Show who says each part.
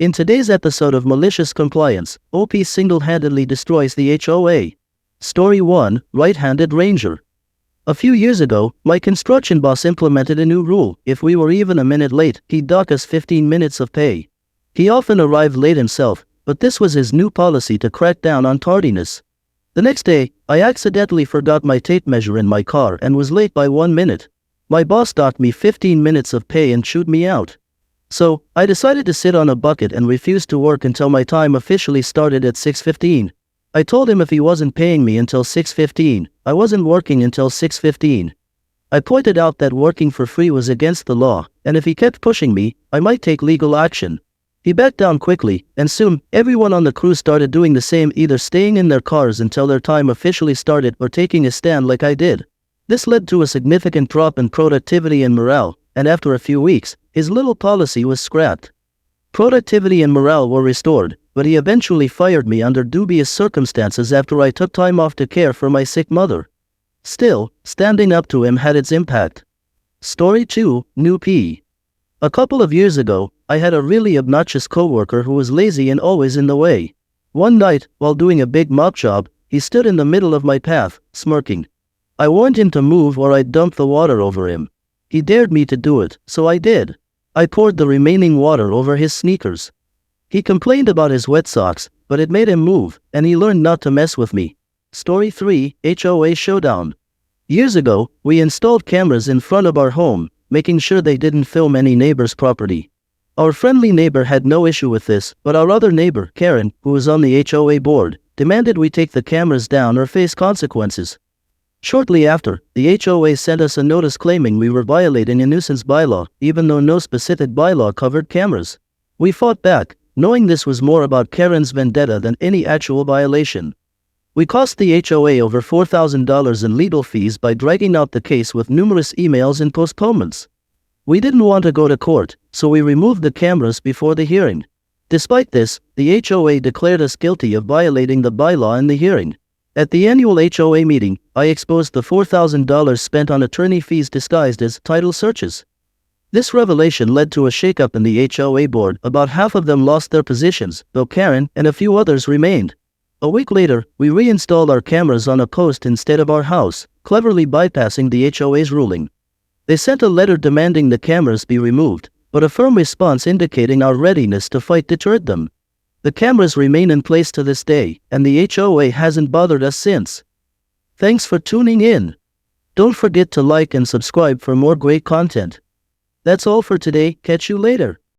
Speaker 1: In today's episode of Malicious Compliance, OP single-handedly destroys the HOA. Story 1, Right-Handed Ranger. A few years ago, my construction boss implemented a new rule: if we were even a minute late, he'd dock us 15 minutes of pay. He often arrived late himself, but this was his new policy to crack down on tardiness. The next day, I accidentally forgot my tape measure in my car and was late by 1 minute. My boss docked me 15 minutes of pay and chewed me out. So, I decided to sit on a bucket and refuse to work until my time officially started at 6:15. I told him if he wasn't paying me until 6:15, I wasn't working until 6:15. I pointed out that working for free was against the law, and if he kept pushing me, I might take legal action. He backed down quickly, and soon, everyone on the crew started doing the same, either staying in their cars until their time officially started or taking a stand like I did. This led to a significant drop in productivity and morale, and after a few weeks, his little policy was scrapped. Productivity and morale were restored, but he eventually fired me under dubious circumstances after I took time off to care for my sick mother. Still, standing up to him had its impact. Story 2, New P. A couple of years ago, I had a really obnoxious coworker who was lazy and always in the way. One night, while doing a big mop job, he stood in the middle of my path, smirking. I warned him to move or I'd dump the water over him. He dared me to do it, so I did. I poured the remaining water over his sneakers. He complained about his wet socks, but it made him move, and he learned not to mess with me. Story 3, HOA Showdown. Years ago, we installed cameras in front of our home, making sure they didn't film any neighbor's property. Our friendly neighbor had no issue with this, but our other neighbor, Karen, who was on the HOA board, demanded we take the cameras down or face consequences. Shortly after, the HOA sent us a notice claiming we were violating a nuisance bylaw, even though no specific bylaw covered cameras. We fought back, knowing this was more about Karen's vendetta than any actual violation. We cost the HOA over $4,000 in legal fees by dragging out the case with numerous emails and postponements. We didn't want to go to court, so we removed the cameras before the hearing. Despite this, the HOA declared us guilty of violating the bylaw in the hearing. At the annual HOA meeting, I exposed the $4,000 spent on attorney fees disguised as title searches. This revelation led to a shakeup in the HOA board. About half of them lost their positions, though Karen and a few others remained. A week later, we reinstalled our cameras on a post instead of our house, cleverly bypassing the HOA's ruling. They sent a letter demanding the cameras be removed, but a firm response indicating our readiness to fight deterred them. The cameras remain in place to this day, and the HOA hasn't bothered us since. Thanks for tuning in. Don't forget to like and subscribe for more great content. That's all for today. Catch you later.